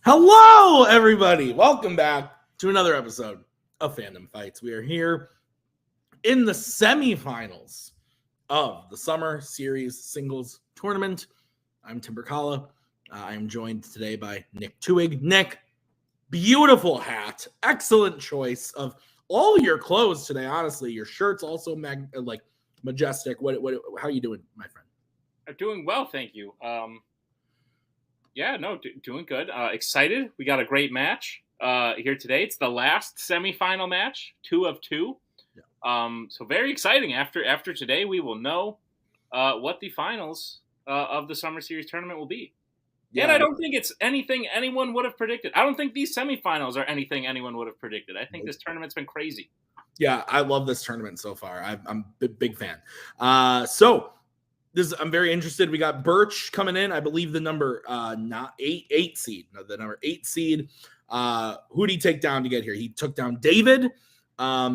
Hello, everybody. Welcome back to another episode of Fandom Fights. We are here in the semifinals of the Summer Series Singles Tournament. I'm Tim Berkala. I am joined today by Nick Tuig. Nick, beautiful hat. Excellent choice of all your clothes today, honestly. Your shirt's also majestic. How are you doing, my friend? I'm doing well, thank you. Doing good. Excited. We got a great match here today. It's the last semifinal match, 2 of 2. Yeah. So very exciting. After today, we will know what the finals of the Summer Series tournament will be. Yeah. And I don't think it's anything anyone would have predicted. I don't think these semifinals are anything anyone would have predicted. I think this tournament's been crazy. Yeah, I love this tournament so far. I'm a big fan. I'm very interested. We got Burch coming in. I believe the number eight seed. No, the number 8 seed. Who did he take down to get here? He took down David.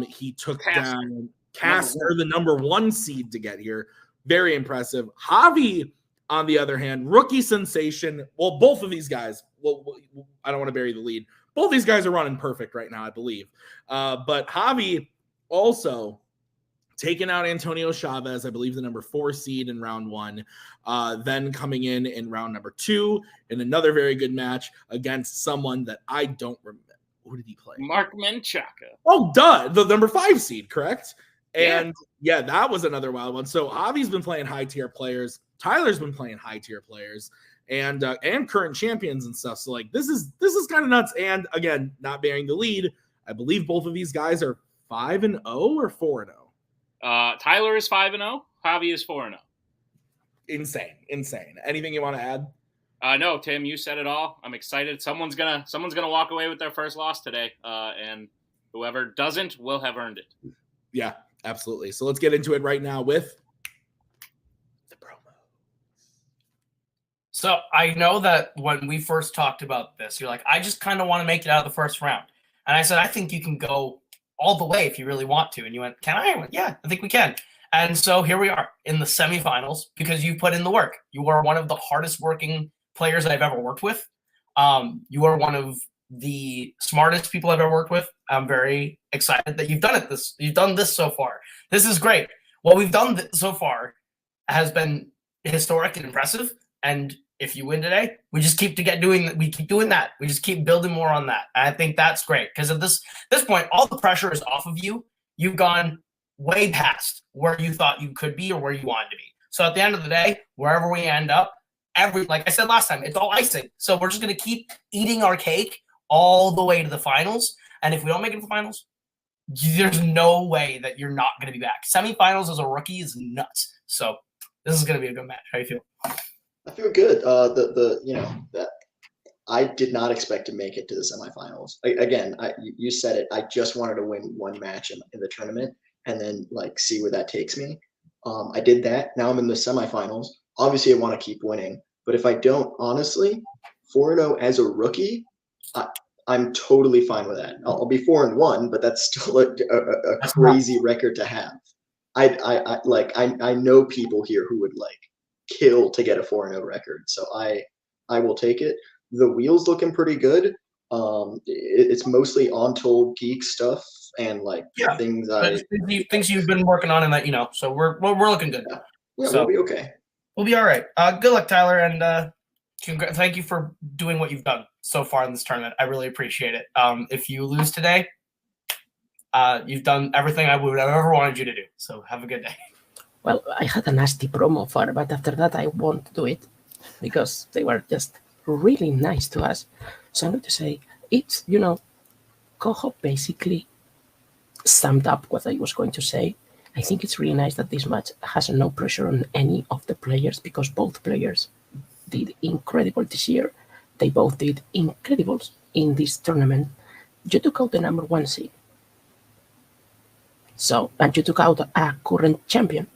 He took down Casper, the number 1 seed to get here. Very impressive. Javi, on the other hand, rookie sensation. Well, both of these guys. Well, I don't want to bury the lead. Both these guys are running perfect right now, I believe. But Javi also taking out Antonio Chavez, I believe the number 4 seed in round 1, then coming in round number 2 in another very good match against someone that I don't remember. Who did he play? Mark Menchaca. Oh, duh. The number 5 seed, correct? And yeah, that was another wild one. So Javi's been playing high-tier players. Tyler's been playing high-tier players and current champions and stuff. So like this is kind of nuts. And again, not bearing the lead, I believe both of these guys are 5-0 or 4-0. Tyler is 5-0. Javi is 4-0. Insane. Anything you want to add? No, Tim, you said it all. I'm excited. Someone's gonna walk away with their first loss today, and whoever doesn't will have earned it. Yeah, absolutely. So let's get into it right now with the promo. So I know that when we first talked about this, you're like, I just kind of want to make it out of the first round, and I said, I think you can go all the way if you really want to. And you went, can I? I went, yeah, I think we can. And so here we are in the semifinals because you put in the work. You are one of the hardest working players I've ever worked with. You are one of the smartest people I've ever worked with. I'm very excited that you've done it. You've done this so far. This is great. What we've done so far has been historic and impressive. And if you win today, we just keep doing that. We just keep building more on that. And I think that's great because at this point, all the pressure is off of you. You've gone way past where you thought you could be or where you wanted to be. So at the end of the day, wherever we end up, like I said last time, it's all icing. So we're just going to keep eating our cake all the way to the finals. And if we don't make it to the finals, there's no way that you're not going to be back. Semifinals as a rookie is nuts. So this is going to be a good match. How do you feel? I feel good. That I did not expect to make it to the semifinals. You said it. I just wanted to win one match in the tournament and then see where that takes me. I did that. Now I'm in the semifinals. Obviously, I want to keep winning. But if I don't, honestly, 4-0 as a rookie, I'm totally fine with that. I'll be 4-1, but that's still a crazy record to have. I know people here who would kill to get a 4-0 record, so I will take it. The wheel's looking pretty good. It's mostly Untold Geek stuff and things you've been working on, and that so we're looking good. Yeah, so we'll be okay. We'll be all right. Good luck, Tyler, and thank you for doing what you've done so far in this tournament. I really appreciate it. If you lose today, you've done everything I would have ever wanted you to do. So have a good day. Well, I had a nasty promo for it, but after that I won't do it because they were just really nice to us. So I'm going to say it's, Koho basically summed up what I was going to say. I think it's really nice that this match has no pressure on any of the players because both players did incredible this year. They both did incredibles in this tournament. You took out the number 1 seed. And you took out a current champion.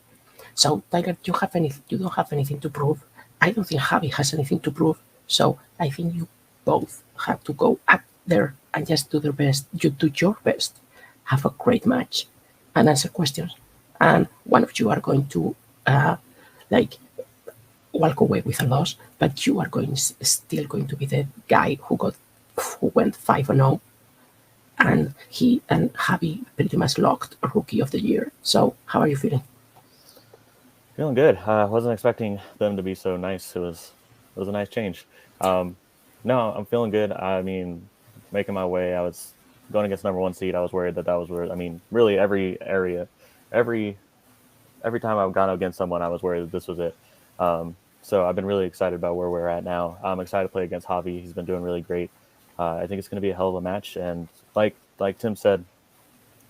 So, Tyler, you don't have anything to prove. I don't think Javi has anything to prove. So, I think you both have to go up there and just do their best. You do your best. Have a great match and answer questions. And one of you are going to, walk away with a loss, but you are still going to be the guy who got who went 5-0, and he and Javi pretty much locked Rookie of the Year. So, how are you feeling? Feeling good. I wasn't expecting them to be so nice. It was a nice change. No, I'm feeling good. I mean, making my way. I was going against number 1 seed. I was worried that was where. I mean, really every time I've gone against someone, I was worried that this was it. So I've been really excited about where we're at now. I'm excited to play against Javi. He's been doing really great. I think it's going to be a hell of a match. And like Tim said,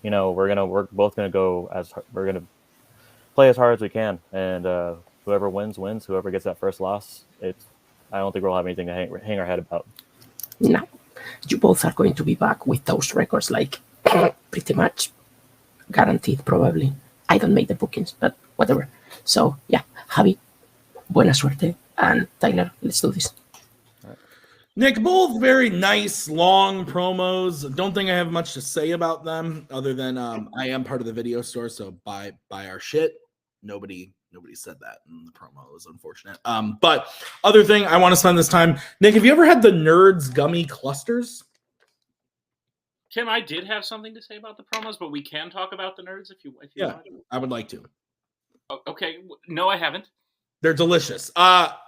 we're both going to we're going to play as hard as we can. And whoever wins. Whoever gets that first loss, I don't think we'll have anything to hang our head about. No, you both are going to be back with those records, like pretty much guaranteed, probably. I don't make the bookings, but whatever. So yeah, Javi, buena suerte, and Tyler, let's do this. Nick, both very nice, long promos. Don't think I have much to say about them other than I am part of the video store, so buy our shit. Nobody said that in the promo. It was unfortunate. But other thing, I want to spend this time. Nick, have you ever had the Nerds gummy clusters? Tim, I did have something to say about the promos, but we can talk about the Nerds if you want. I would like to. Oh, okay. No, I haven't. They're delicious.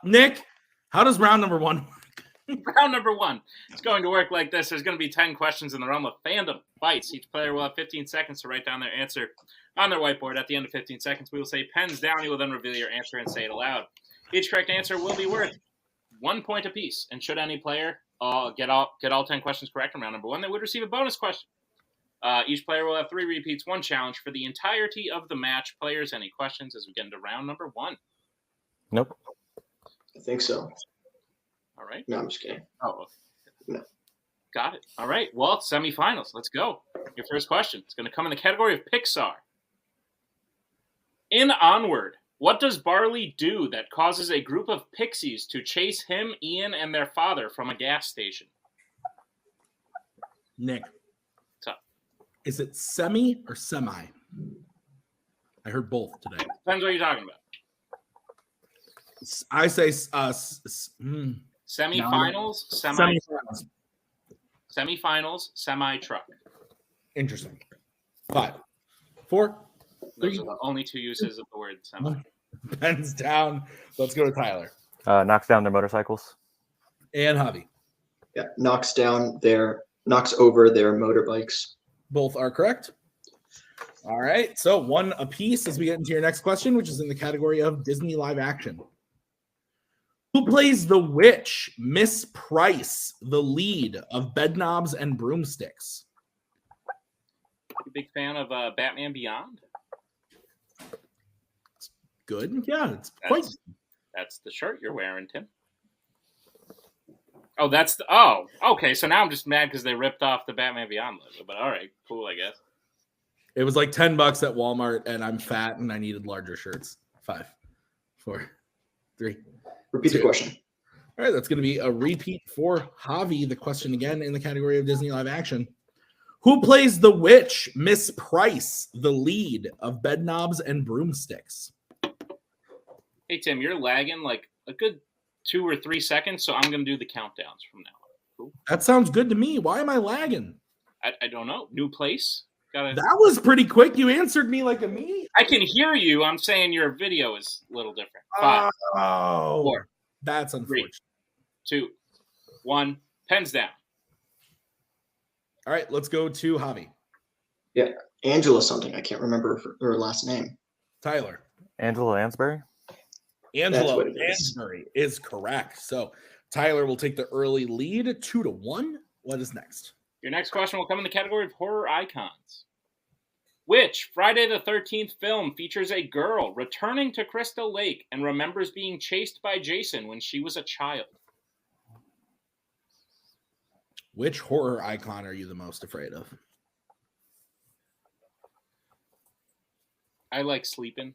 Nick, how does round number 1 work? Round number 1. It's going to work like this. There's going to be 10 questions in the realm of fandom fights. Each player will have 15 seconds to write down their answer on their whiteboard. At the end of 15 seconds, we will say pens down. You will then reveal your answer and say it aloud. Each correct answer will be worth 1 point apiece. And should any player get all 10 questions correct in round number 1, they would receive a bonus question. Each player will have 3 repeats, 1 challenge for the entirety of the match. Players, any questions as we get into round number 1? Nope. I think so. All right. No, I'm just kidding. Oh, no. Got it. All right. Well, semifinals. Let's go. Your first question. It's going to come in the category of Pixar. In Onward, what does Barley do that causes a group of pixies to chase him, Ian, and their father from a gas station? Nick. What's up? Is it semi or semi? I heard both today. Depends what you're talking about. I say Semifinals, semifinals. Semifinals, semi-truck. Interesting. 5, 4, 3. Those are the only 2 uses of the word semi. Pens down. Let's go to Tyler. Knocks down their motorcycles. And Javi. Yeah, knocks over their motorbikes. Both are correct. All right. So 1 apiece as we get into your next question, which is in the category of Disney live action. Who plays the witch, Miss Price, the lead of Bedknobs and Broomsticks? You a big fan of Batman Beyond? Good. Yeah, it's quite. That's the shirt you're wearing, Tim. Oh, okay. So now I'm just mad because they ripped off the Batman Beyond logo. But all right, cool, I guess. It was like $10 at Walmart, and I'm fat and I needed larger shirts. 5, 4, 3. Repeat 2. the question. All right, that's going to be a repeat for Javi. The question again in the category of Disney live action. Who plays the witch, Miss Price, the lead of Bedknobs and Broomsticks? Hey, Tim, you're lagging like a good 2 or 3 seconds, so I'm going to do the countdowns from now on. Cool. That sounds good to me. Why am I lagging? I don't know. New place? That was pretty quick. You answered me like immediately. I can hear you. I'm saying your video is a little different. 5, 4, that's unfortunate. 3, 2, 1. Pens down. All right, let's go to Javi. Yeah, Angela something. I can't remember her last name. Tyler. Angela Lansbury. Angela Lansbury is correct. So Tyler will take the early lead, 2-1. What is next? Your next question will come in the category of horror icons. Which Friday the 13th film features a girl returning to Crystal Lake and remembers being chased by Jason when she was a child? Which horror icon are you the most afraid of? I like sleeping.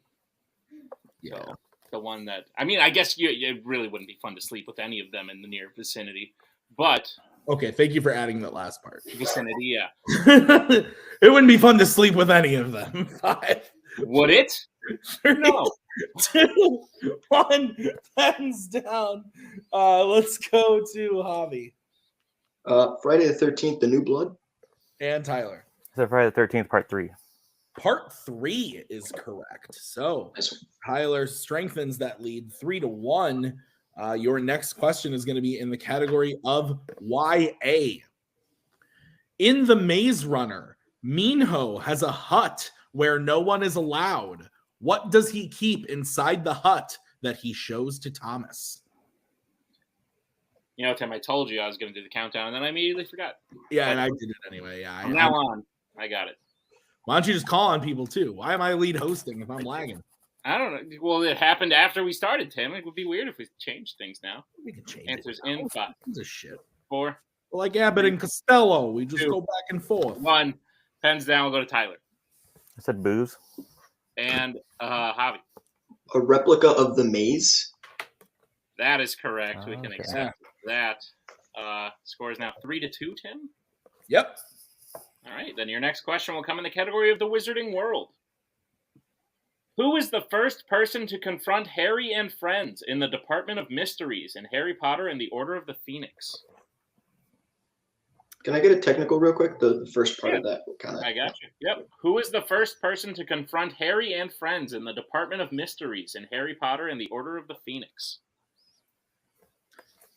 Yeah. So the one that, I mean, I guess it really wouldn't be fun to sleep with any of them in the near vicinity, but... Okay, thank you for adding that last part. Vicinity, yeah. It wouldn't be fun to sleep with any of them. 5. Would it? 3, No. 2, 1. Pens down. Let's go to Javi. Friday the 13th, The New Blood. And Tyler. I said Friday the 13th, part 3. Part 3 is correct. So Tyler strengthens that lead 3-1. Your next question is going to be in the category of YA. In The Maze Runner, Minho has a hut where no one is allowed. What does he keep inside the hut that he shows to Thomas? You know, Tim, I told you I was going to do the countdown, and then I immediately forgot. Yeah, and I did it anyway. Yeah. From now on, I got it. Why don't you just call on people too? Why am I lead hosting if I'm lagging? I don't know. Well, it happened after we started, Tim. It would be weird if we changed things now. We can change Answers it. in 5. Who's a shit? 4. Like Abbott and Costello. We just 2, go back and forth. 1. Pens down. We'll go to Tyler. I said booze. And Javi. A replica of the maze. That is correct. We can Okay. accept that. Score is now 3-2, Tim. Yep. All right. Then your next question will come in the category of the Wizarding World. Who is the first person to confront Harry and friends in the Department of Mysteries in Harry Potter and the Order of the Phoenix? Can I get a technical real quick? The first part of that kind of. I got you. Yep. Who is the first person to confront Harry and friends in the Department of Mysteries in Harry Potter and the Order of the Phoenix?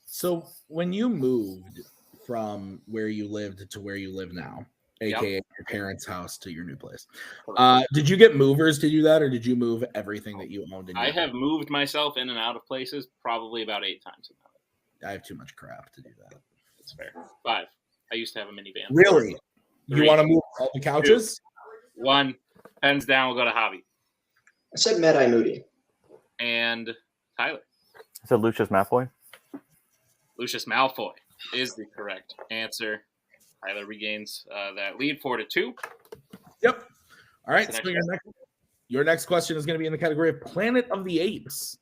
So when you moved from where you lived to where you live now, aka your parents' house to your new place, did you get movers to do that, or did you move everything that you owned? I have moved myself in and out of places probably about 8 times now. I have too much crap to do that. That's fair. 5. I used to have a minivan. Really? 3, You want to move all the couches? 2, 1. Pens down. We'll go to Javi. I said Mad-Eye Moody. And Tyler. I said Lucius Malfoy. Lucius Malfoy is the correct answer. Tyler regains that lead 4-2. Yep. All right. So So your next question is going to be in the category of Planet of the Apes.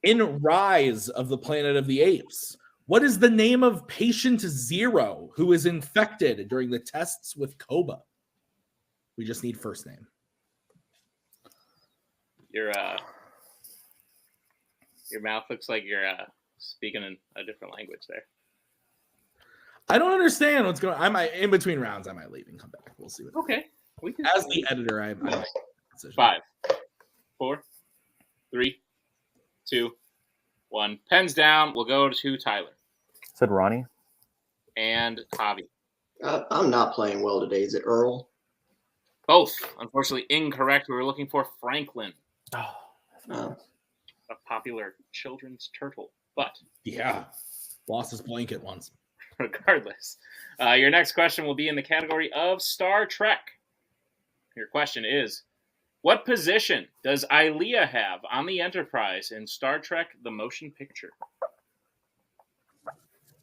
In Rise of the Planet of the Apes, what is the name of Patient Zero who is infected during the tests with Koba? We just need first name. Your mouth looks like you're speaking in a different language there. I don't understand what's going on. I might, in between rounds, I might leave and come back. We'll see. Okay. We can As the editor, I might make a decision. 5, 4, 3, 2, 1. Pens down. We'll go to Tyler. I said Ronnie. And Javi. I'm not playing well today. Is it Earl? Both, unfortunately, incorrect. We were looking for Franklin, No. a popular children's turtle. But Yeah. Lost his blanket once. regardless, your next question will be in the category of Star Trek. Your question is, what position does Ilia have on the Enterprise in Star Trek The Motion Picture?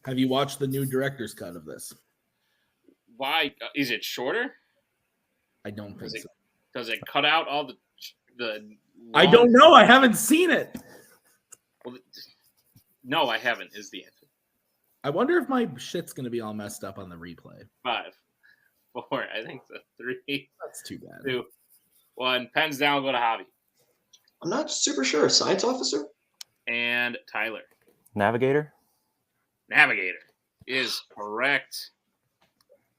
Have you watched the new director's cut of this? Why? Is it shorter? I don't think so. Does it cut out all the I don't know. I haven't seen it. Well, no, I haven't, is the answer. I wonder if my shit's going to be all messed up on the replay. 5, 4, I think so. 3, That's too bad. 2, 1. Pens down, we'll go to Javi. I'm not super sure. Science officer? And Tyler. Navigator. Navigator is correct.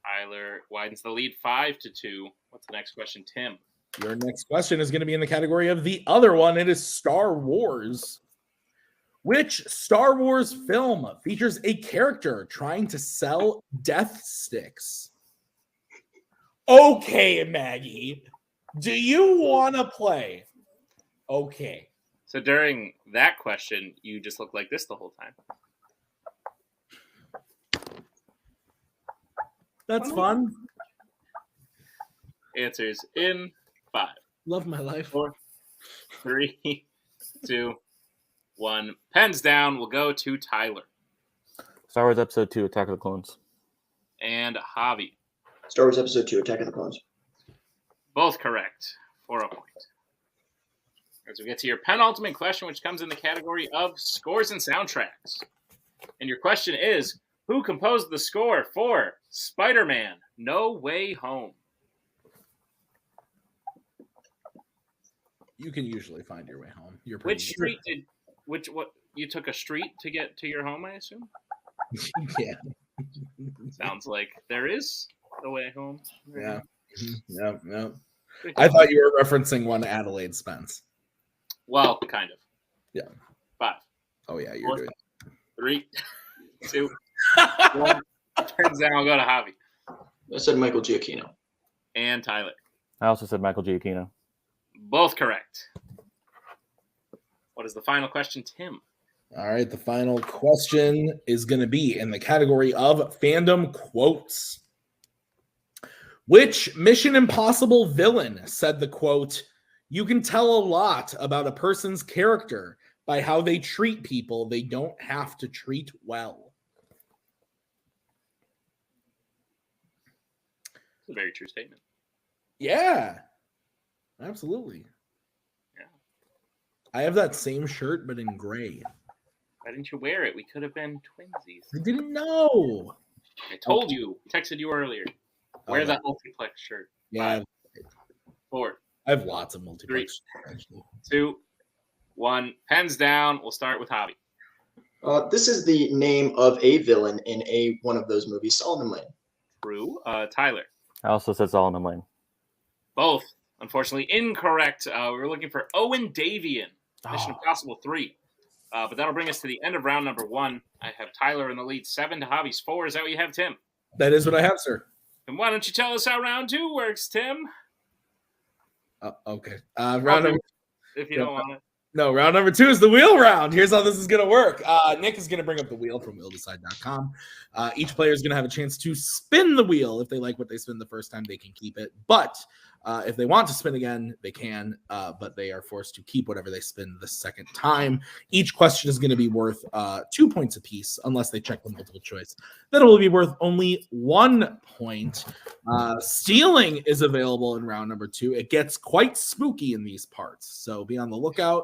Tyler widens the lead 5-2. What's the next question, Tim? Your next question is going to be in the category of the other one. It is Star Wars. Which Star Wars film features a character trying to sell death sticks? Okay, Maggie. Do you want to play? Okay. So during that question, you just look like this the whole time. That's fun. Answers in 5, Love my life. 4, 3, 2, 1. Pens down. We'll go to Tyler. Star Wars Episode 2, Attack of the Clones. And Javi. Star Wars Episode 2, Attack of the Clones. Both correct for a point. As we get to your penultimate question, which comes in the category of scores and soundtracks. And your question is, who composed the score for Spider-Man No Way Home? You can usually find your way home. You're pretty Which street did you took a street to get to your home, I assume? Yeah. Sounds like there is a way home. Yeah. Yeah. I thought you were referencing one Adelaide Spence. Well, kind of. Yeah. 5. Oh yeah, you're doing 3, 2, 1. Turns down. I'll go to Javi. I said Michael Giacchino. And Tyler. I also said Michael Giacchino. Both correct. What is the final question, Tim? All right, the final question is going to be in the category of fandom quotes. Which Mission Impossible villain said the quote, "You can tell a lot about a person's character by how they treat people they don't have to treat well"? It's a very true statement. Yeah, absolutely. Yeah. I have that same shirt, but in gray. Why didn't you wear it? We could have been twinsies. I didn't know. I told you. Texted you earlier. Wear that multiplex shirt. Yeah. 5, 4. I have lots of multiplex. 3, 2, 1. Pens down. We'll start with Javi. This is the name of a villain in one of those movies, Solomon Lane. True. Tyler. I also said Solomon Lane. Both, unfortunately, incorrect. We were looking for Owen Davian, Mission Impossible 3. But that'll bring us to the end of round number 1. I have Tyler in the lead, 7 to Javi's 4. Is that what you have, Tim? That is what I have, sir. And why don't you tell us how round 2 works, Tim? Okay. Round number, if you don't want it. No, round number 2 is the wheel round. Here's how this is going to work. Nick is going to bring up the wheel from wheeldecide.com. Each player is going to have a chance to spin the wheel. If they like what they spin the first time, they can keep it. But if they want to spin again, they can. But they are forced to keep whatever they spin the second time. Each question is going to be worth 2 points apiece, unless they check the multiple choice. Then it will be worth only 1 point. Stealing is available in round number 2. It gets quite spooky in these parts, so be on the lookout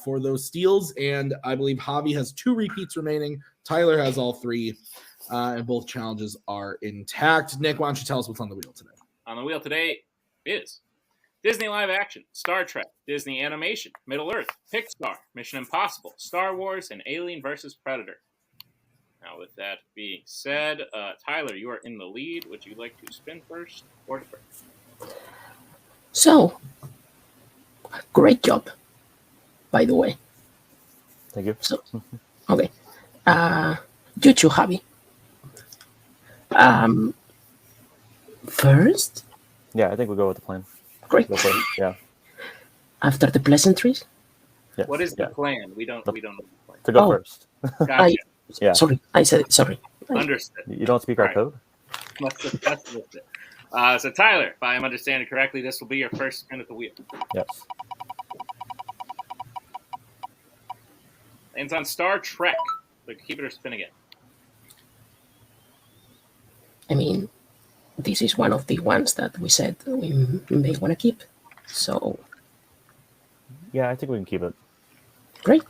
for those steals. And I believe Javi has 2 repeats remaining. Tyler has all 3, and both challenges are intact. Nick, why don't you tell us what's on the wheel today? On the wheel today is Disney live action, Star Trek, Disney animation, Middle Earth, Pixar, Mission Impossible, Star Wars, and Alien vs. Predator. Now, with that being said, Tyler, you are in the lead. Would you like to spin first or defer? So, great job, by the way. Thank you. So, okay. You too, Javi. First? Yeah, I think we'll go with the plan. Great. Go for it. Yeah. After the pleasantries? Yes. What is the plan? We don't know the plan. To go first. Gotcha. Yeah. Sorry, I said it. Sorry. Understood. You don't speak our code? That's it. So, Tyler, if I am understanding correctly, this will be your first spin at the wheel. Yes. Lands on Star Trek. So keep it or spin again. I mean, this is one of the ones that we said we may want to keep. So, Yeah, I think we can keep it. great.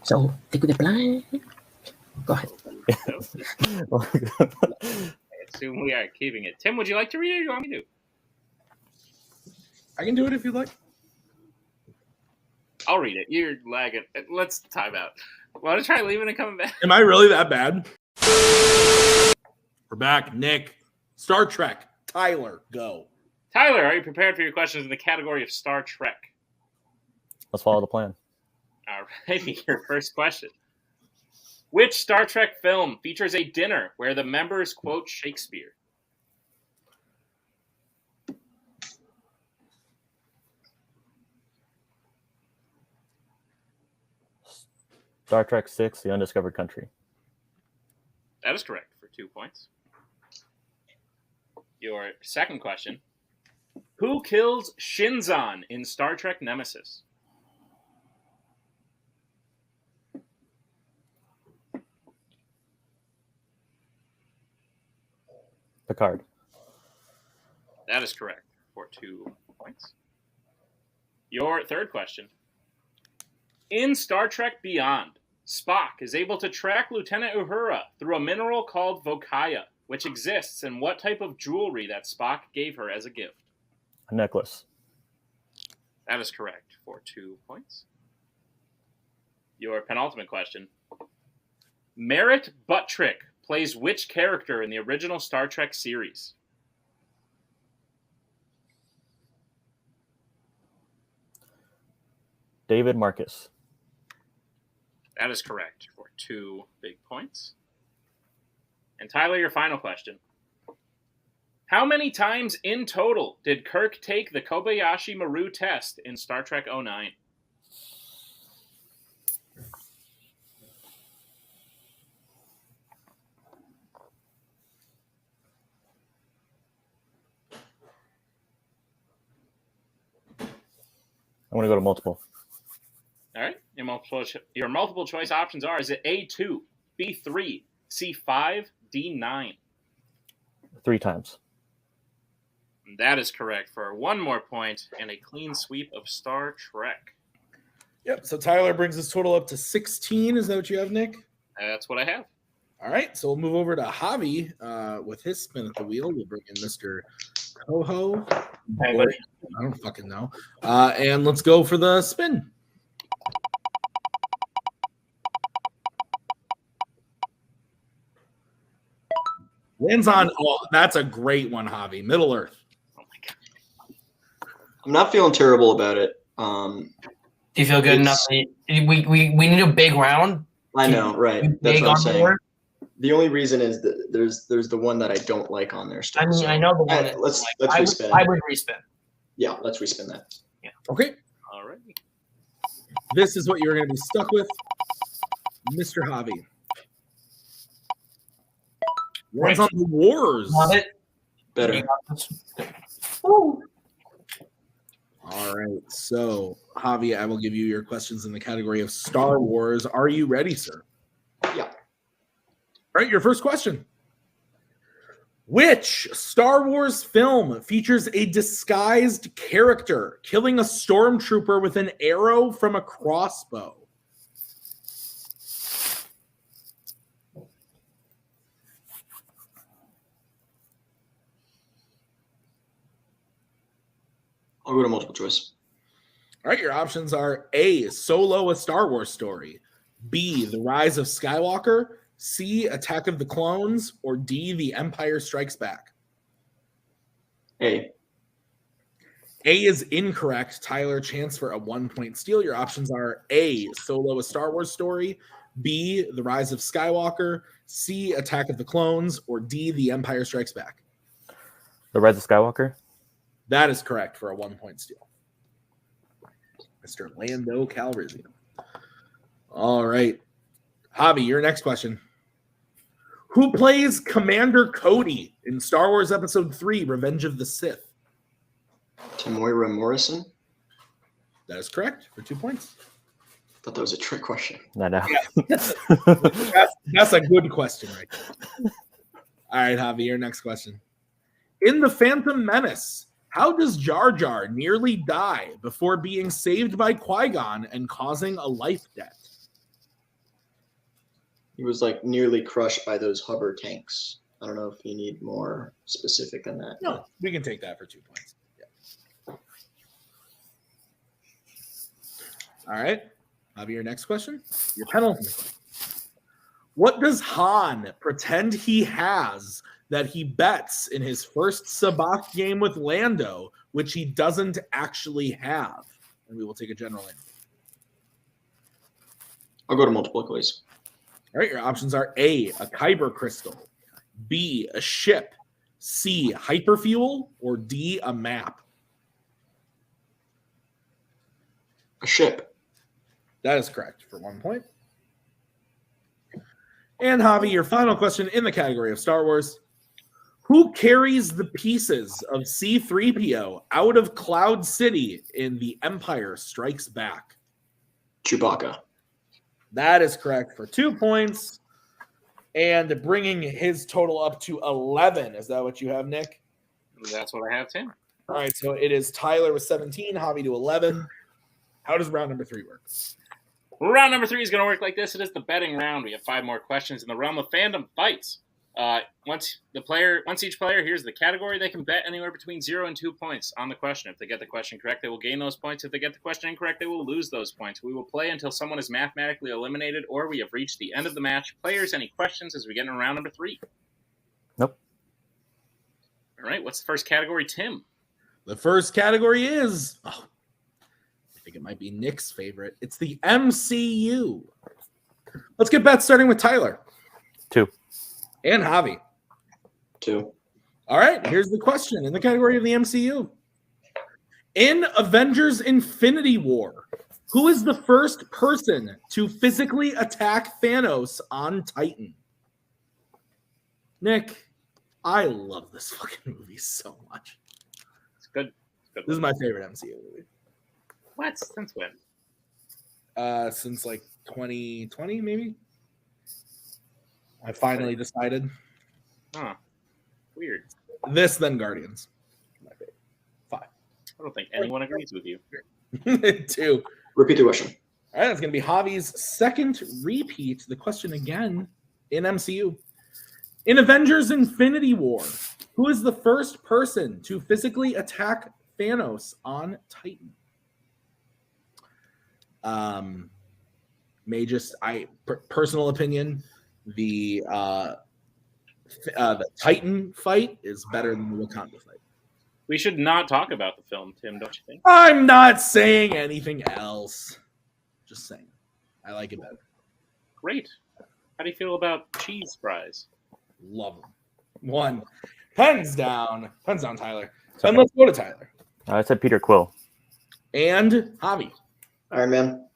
So, take the plan. Go ahead. I assume we are keeping it. Tim, would you like to read it or do you want me to? I can do it if you'd like. I'll read it. You're lagging. Let's time out. Want to try leaving and coming back? Am I really that bad? We're back. Nick, Star Trek, Tyler, go. Tyler, are you prepared for your questions in the category of Star Trek? Let's follow the plan. All righty, your first question. Which Star Trek film features a dinner where the members quote Shakespeare? Star Trek 6, The Undiscovered Country. That is correct for 2 points. Your second question. Who kills Shinzon in Star Trek Nemesis? Picard. That is correct for 2 points. Your third question. In Star Trek Beyond, Spock is able to track Lieutenant Uhura through a mineral called Vokaya, which exists in what type of jewelry that Spock gave her as a gift? A necklace. That is correct for 2 points. Your penultimate question. Merritt Buttrick plays which character in the original Star Trek series? David Marcus. That is correct for 2 big points. And Tyler, your final question. How many times in total did Kirk take the Kobayashi Maru test in Star Trek 09? I'm going to go to multiple. All right. Your multiple choice options are: is it A2, B3, C5, D9? 3 times. That is correct for 1 more point and a clean sweep of Star Trek. Yep. So Tyler brings his total up to 16. Is that what you have, Nick? That's what I have. All right. So we'll move over to Javi with his spin at the wheel. We'll bring in Mr. Coho. Hey, buddy. I don't fucking know. And let's go for the spin. Lands on. Oh, that's a great one, Javi. Middle Earth. Oh my god. I'm not feeling terrible about it. Do you feel good enough? We need a big round. I know, right? That's Big what I'm on saying. board. The only reason is that there's the one that I don't like on there still. I mean, so I know the one. let's I respin. would respin. Yeah, let's respin that. Okay. All right. This is what you're going to be stuck with, Mr. Javi. Lands on the Wars. Love it. Better. Woo. All right. So, Javi, I will give you your questions in the category of Star Wars. Are you ready, sir? Yeah. All right. Your first question. Which Star Wars film features a disguised character killing a stormtrooper with an arrow from a crossbow? I'll go to multiple choice. All right, your options are A, Solo, a Star Wars story, B, The Rise of Skywalker, C, Attack of the Clones, or D, The Empire Strikes Back. A. A is incorrect. Tyler, chance for a 1-point steal. Your options are A, Solo, a Star Wars story, B, The Rise of Skywalker, C, Attack of the Clones, or D, The Empire Strikes Back. The Rise of Skywalker? That is correct for a 1-point steal. Mr. Lando Calrissian. All right. Javi, your next question. Who plays Commander Cody in Star Wars Episode 3, Revenge of the Sith? Tamoira Morrison. That is correct for 2 points. Thought that was a trick question. No. That's a good question, right? All right, Javi, your next question. In The Phantom Menace, how does Jar Jar nearly die before being saved by Qui-Gon and causing a life debt? He was like nearly crushed by those hover tanks. I don't know if you need more specific than that. No, we can take that for 2 points. Yeah. All right. Javi, your next question. Your penalty. What does Han pretend he has that he bets in his first sabacc game with Lando, which he doesn't actually have? And we will take a general answer. I'll go to multiple, please. All right, your options are A, a Kyber crystal, B, a ship, C, hyperfuel, or D, a map. A ship. That is correct for 1 point. And Javi, your final question in the category of Star Wars. Who carries the pieces of C-3PO out of Cloud City in The Empire Strikes Back? Chewbacca. That is correct for 2 points. And bringing his total up to 11. Is that what you have, Nick? That's what I have, Tim. All right, so it is Tyler with 17, Javi to 11. How does round number 3 work? Round number 3 is going to work like this. It is the betting round. We have 5 more questions in the realm of fandom fights. Once each player hears the category, they can bet anywhere between 0 and 2 points on the question. If they get the question correct, they will gain those points. If they get the question incorrect, they will lose those points. We will play until someone is mathematically eliminated or we have reached the end of the match. Players, any questions as we get into round number 3? Nope. All right, what's the first category, Tim? The first category is, I think it might be Nick's favorite. It's the MCU. Let's get bets starting with Tyler. 2. And Javi. 2. All right, here's the question in the category of the MCU. In Avengers Infinity War, who is the first person to physically attack Thanos on Titan? Nick, I love this fucking movie so much. It's good. This is my favorite MCU movie. What? Since when? Since like 2020, maybe. I finally decided. Huh. Weird. This, then Guardians. My favorite. 5. I don't think anyone agrees with you. 2. Repeat the question. All right, that's going to be Javi's second repeat. The question again in MCU. In Avengers Infinity War, who is the first person to physically attack Thanos on Titan? Personal opinion, the Titan fight is better than the Wakanda fight. We should not talk about the film, Tim, don't you think? I'm not saying anything else. Just saying. I like it better. Great. How do you feel about cheese fries? Love them. 1. Pens down. Pens down, Tyler. And let's go to Tyler. I said Peter Quill. And Javi. Iron Man.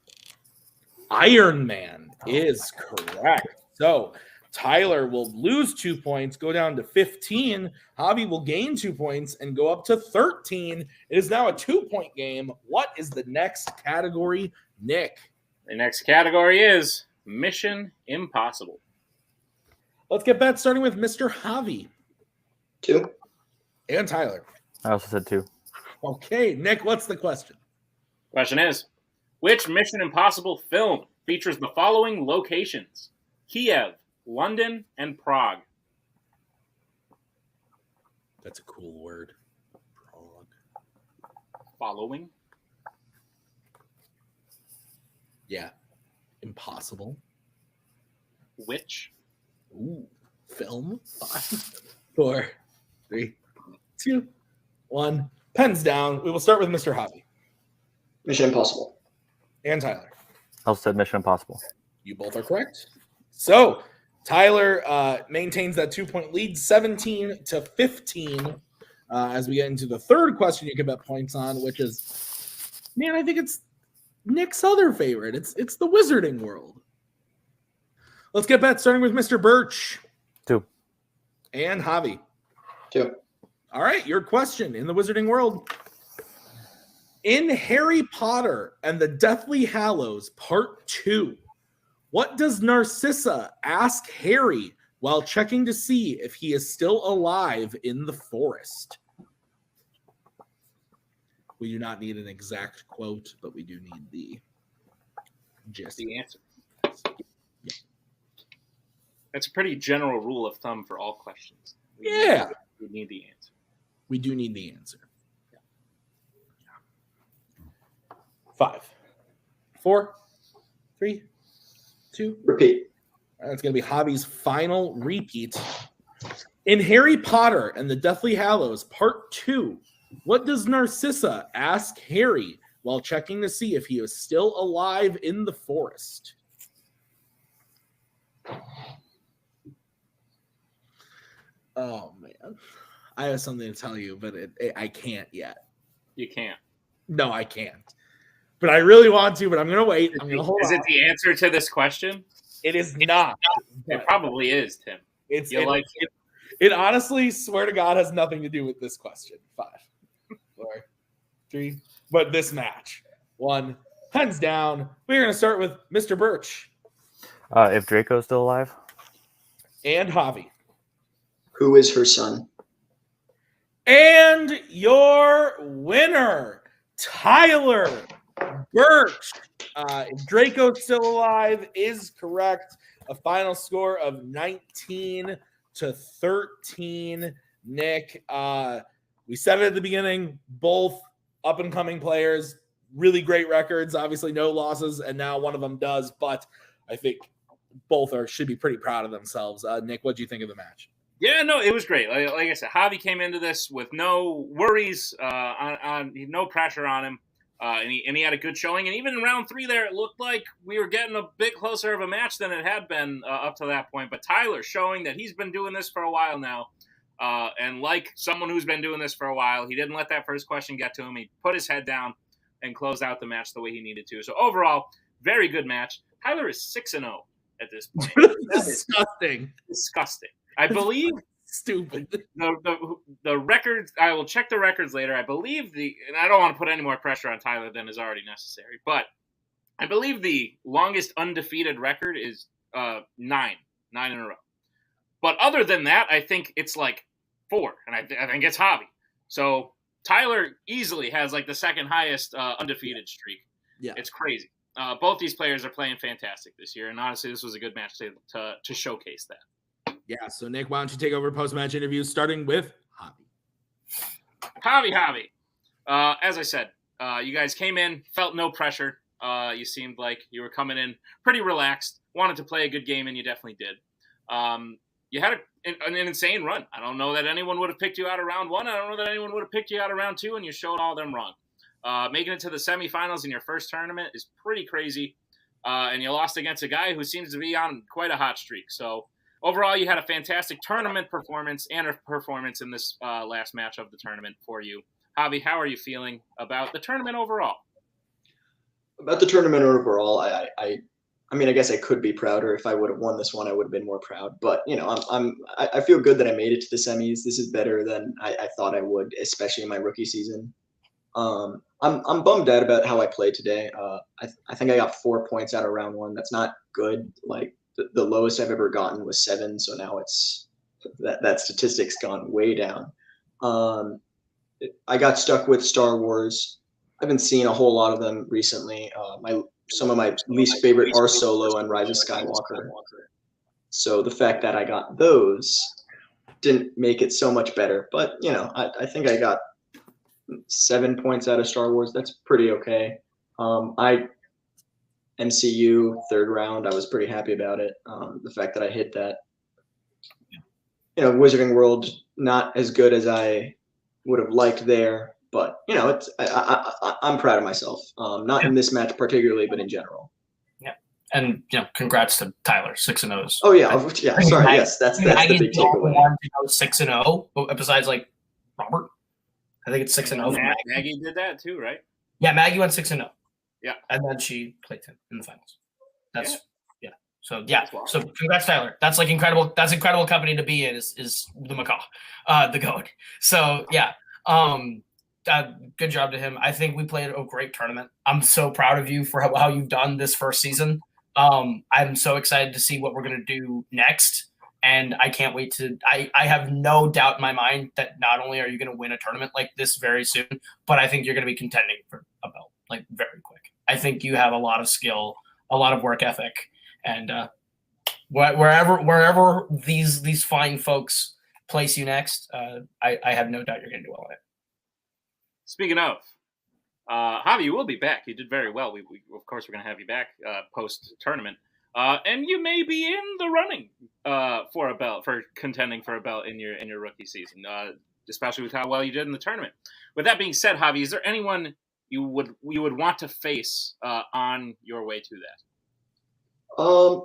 Iron Man is correct. So Tyler will lose 2 points, go down to 15. Javi will gain 2 points and go up to 13. It is now a 2-point game. What is the next category, Nick? The next category is Mission Impossible. Let's get bets starting with Mr. Javi. 2. And Tyler. I also said 2. Okay, Nick, what's the question? Question is, which Mission Impossible film features the following locations? Kiev, London, and Prague. That's a cool word. Prague. Following? Yeah. Impossible. Which? Ooh. Film. 5, 4, 3, 2, 1. Pens down. We will start with Mr. Javi. Mission Impossible. And Tyler. I also said Mission Impossible. You both are correct. So Tyler maintains that 2-point lead, 17 to 15. As we get into the third question, you can bet points on, which is, man, I think it's Nick's other favorite. It's the Wizarding World. Let's get bets starting with Mr. Burch. 2. And Javi. 2. All right, your question in the Wizarding World. In Harry Potter and the Deathly Hallows Part 2, what does Narcissa ask Harry while checking to see if he is still alive in the forest? We do not need an exact quote, but we do need the gist. The answer. Yeah. That's a pretty general rule of thumb for all questions. We need the answer. We do need the answer. 5, 4, 3, 2. Repeat. That's going to be Javi's final repeat. In Harry Potter and the Deathly Hallows Part 2, what does Narcissa ask Harry while checking to see if he is still alive in the forest? Oh, man. I have something to tell you, but I can't yet. You can't. No, I can't. But I really want to, but I'm going to wait. I'm going to hold on. Is it the answer to this question? It is not. It probably is, Tim. It honestly, swear to God, has nothing to do with this question. 5, 4, 3. But this match. 1. Hands down. We're going to start with Mr. Burch. If Draco's still alive. And Javi. Who is her son? And your winner, Tyler Burch. If Draco's still alive is correct. A final score of 19 13. Nick, we said it at the beginning, both up-and-coming players, really great records, obviously no losses, and now one of them does, but I think both should be pretty proud of themselves. Nick, what do you think of the match? Yeah, no, it was great. Like I said, Javi came into this with no worries, on no pressure on him, and he had a good showing. And even in round 3 there, it looked like we were getting a bit closer of a match than it had been up to that point. But Tyler showing that he's been doing this for a while now, and like someone who's been doing this for a while, he didn't let that first question get to him. He put his head down and closed out the match the way he needed to. So overall, very good match. Tyler is 6-0 at this point. Disgusting. Disgusting. I believe stupid. The records, I will check the records later. I believe and I don't want to put any more pressure on Tyler than is already necessary, but I believe the longest undefeated record is 9 in a row. But other than that, I think it's like 4, and I think it's Javi. So Tyler easily has like the second highest undefeated streak. Yeah, it's crazy. Both these players are playing fantastic this year, and honestly, this was a good match to showcase that. Yeah, so Nick, why don't you take over post-match interviews, starting with Javi. Javi. As I said, you guys came in, felt no pressure. You seemed like you were coming in pretty relaxed, wanted to play a good game, and you definitely did. You had an insane run. I don't know that anyone would have picked you out of round 1. I don't know that anyone would have picked you out of round 2, and you showed all of them wrong. Making it to the semifinals in your first tournament is pretty crazy, and you lost against a guy who seems to be on quite a hot streak. So overall, you had a fantastic tournament performance and a performance in this last match of the tournament for you. Javi, how are you feeling about the tournament overall? About the tournament overall, I mean, I guess I could be prouder. If I would have won this one, I would have been more proud. But you know, I feel good that I made it to the semis. This is better than I thought I would, especially in my rookie season. I'm bummed out about how I played today. I think I got 4 points out of round 1. That's not good. Like the lowest I've ever gotten was 7. So now it's that statistic's gone way down. I got stuck with Star Wars. I've been seeing a whole lot of them recently. Some of my least favorite are Solo and Rise of Skywalker. So the fact that I got those didn't make it so much better. But, you know, I think I got 7 points out of Star Wars. That's pretty okay. MCU, 3rd round, I was pretty happy about it. The fact that I hit that. You know, Wizarding World, not as good as I would have liked there. But, you know, I'm proud of myself. Not in this match particularly, but in general. Yeah. And, you know, congrats to Tyler, 6-0. Oh, yeah. Yeah. Sorry. Yes. That's the big takeaway. 6-0, besides, like, Robert. I think it's 6-0. Maggie did that too, right? Yeah, Maggie went 6-0. Yeah. And then she played him in the finals. That's yeah. So yeah. So congrats, Tyler. That's like incredible. That's incredible company to be in is the macaw, the goat. So yeah. Good job to him. I think we played a great tournament. I'm so proud of you for how you've done this first season. I'm so excited to see what we're gonna do next. And I can't wait to I have no doubt in my mind that not only are you going to win a tournament like this very soon, but I think you're going to be contending for a belt like very quick. I think you have a lot of skill, a lot of work ethic, and wherever these fine folks place you next, I have no doubt you're going to do well in it. Speaking of, Javi, you will be back. You did very well. We of course, we're going to have you back post-tournament. And you may be in the running for a belt, for contending for a belt in your rookie season, especially with how well you did in the tournament. With that being said, Javi, is there anyone you would want to face on your way to that?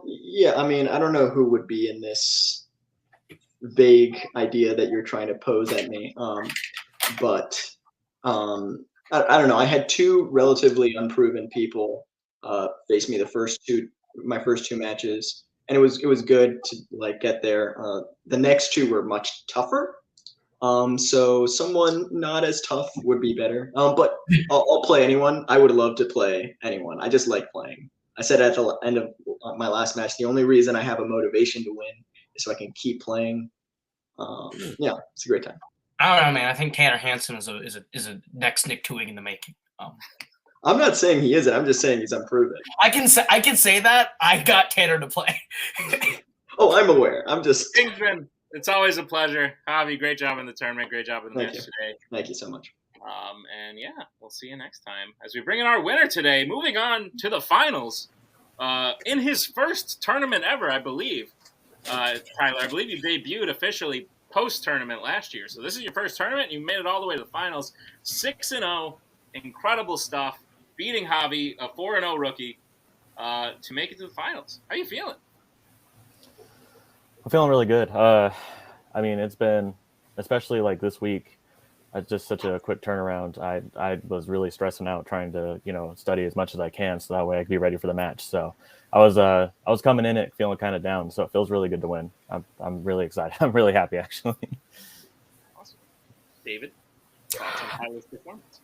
Yeah, I mean, I don't know who would be in this vague idea that you're trying to pose at me, but I don't know. I had 2 relatively unproven people face me my first 2 matches, and it was good to like get there. The next 2 were much tougher, so someone not as tough would be better. But I'll play anyone. I would love to play anyone. I just like playing. I said at the end of my last match, the only reason I have a motivation to win is so I can keep playing. Yeah, it's a great time. I don't know, man. I think Tanner Hansen is a next Nick Tuig in the making. I'm not saying he isn't. I'm just saying he's unproven. I can say that. I got Tanner to play. Oh, I'm aware. I'm just. Things been It's always a pleasure. Javi, great job in the tournament. Great job in the match today. Thank you so much. And yeah, we'll see you next time as we bring in our winner today. Moving on to the finals. In his first tournament ever, I believe, Tyler, I believe you debuted officially post-tournament last year. So this is your first tournament. You made it all the way to the finals. 6-0. Incredible stuff. Beating Javi, a 4-0 rookie, to make it to the finals. How are you feeling? I'm feeling really good. I mean, it's been, especially like this week, it's just such a quick turnaround. I was really stressing out trying to, study as much as I can so that way I could be ready for the match. So I was coming in it feeling kind of down. So it feels really good to win. I'm really excited. I'm really happy, actually. Awesome. David, thoughts on Tyler's performance?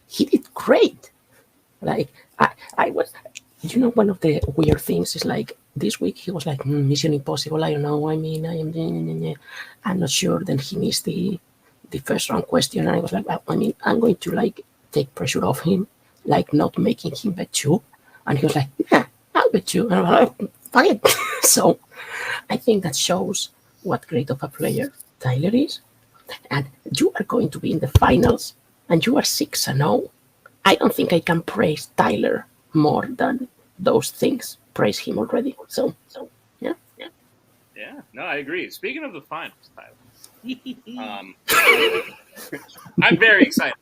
He did great. Like I was, one of the weird things is like this week he was like Mission Impossible. I don't know. I mean, I'm not sure. Then he missed the first round question, and I was like, I mean, I'm going to like take pressure off him, like not making him bet 2. And he was like, yeah, I'll bet 2. And I was like, fine. So I think that shows what great of a player Tyler is. And you are going to be in the finals, and you are 6-0. I don't think I can praise Tyler more than those things praise him already. So yeah. Yeah, no, I agree. Speaking of the finals, Tyler, I'm very excited.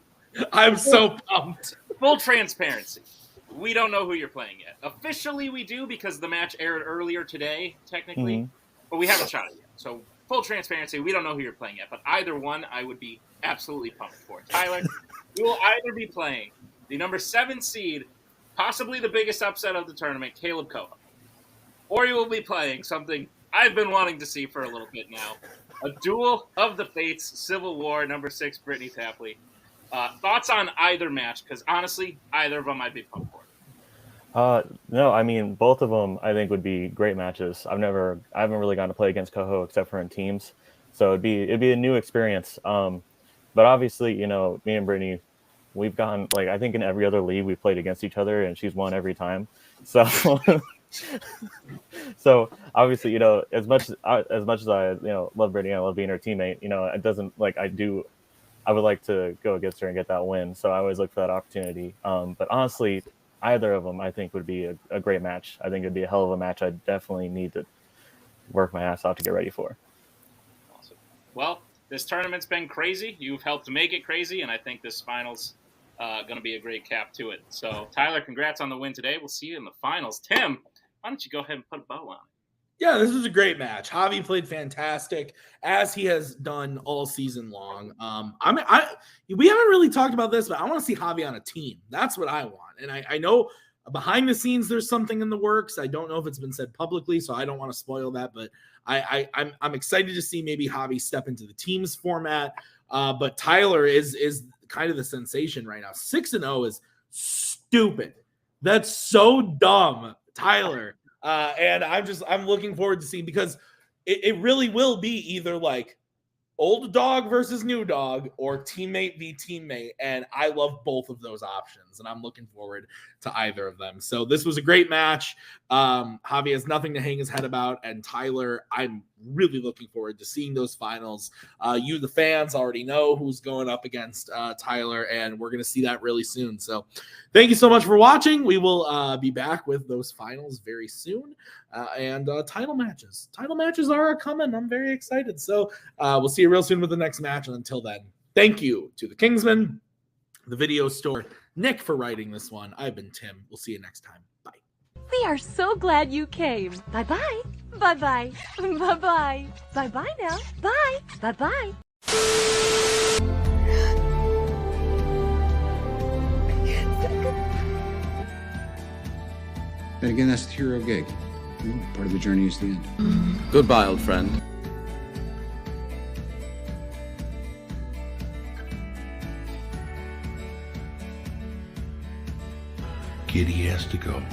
I'm so pumped. Full transparency. We don't know who you're playing yet. Officially, we do because the match aired earlier today, technically, but we haven't shot it yet. So full transparency, we don't know who you're playing yet. But either one, I would be absolutely pumped for. Tyler, you will either be playing the number 7 seed, possibly the biggest upset of the tournament, Caleb Coho, or you will be playing something I've been wanting to see for a little bit now. A Duel of the Fates, Civil War, number 6, Brittany Tapley. Thoughts on either match? Because honestly, either of them I'd be pumped for. No, I mean, both of them I think would be great matches. I haven't really gotten to play against Coho except for in teams. So it'd be a new experience. But obviously, me and Brittany, we've gone, like, I think in every other league we played against each other and she's won every time. So so obviously, as much as I, love Brittany, I love being her teammate, it doesn't like I would like to go against her and get that win. So I always look for that opportunity. But honestly, either of them I think would be a great match. I think it'd be a hell of a match. I definitely need to work my ass off to get ready for. Awesome. Well, this tournament's been crazy. You've helped make it crazy, and I think this final's going to be a great cap to it. So, Tyler, congrats on the win today. We'll see you in the finals. Tim, why don't you go ahead and put a bow on it? Yeah, this was a great match. Javi played fantastic, as he has done all season long. We haven't really talked about this, but I want to see Javi on a team. That's what I want. And I know behind the scenes there's something in the works. I don't know if it's been said publicly, so I don't want to spoil that. But I'm excited to see maybe Javi step into the teams format. But Tyler is kind of the sensation right now. 6-0 is stupid. That's so dumb, Tyler. And I'm looking forward to seeing, because it really will be either like old dog versus new dog or teammate v teammate. And I love both of those options, and I'm looking forward to either of them. So this was a great match. Javi has nothing to hang his head about. And Tyler, I'm really looking forward to seeing those finals. You, the fans, already know who's going up against Tyler, and we're going to see that really soon. So thank you so much for watching. We will be back with those finals very soon. And title matches. Title matches are coming. I'm very excited. So we'll see you real soon with the next match. And until then, thank you to the Kingsman, the video store, Nick for writing this one. I've been Tim. We'll see you next time. Bye. We are so glad you came. Bye-bye. Bye-bye. Bye-bye. Bye-bye now. Bye. Bye-bye. And again, that's the hero gig. Part of the journey is the end. Goodbye, old friend. Giddy has to go.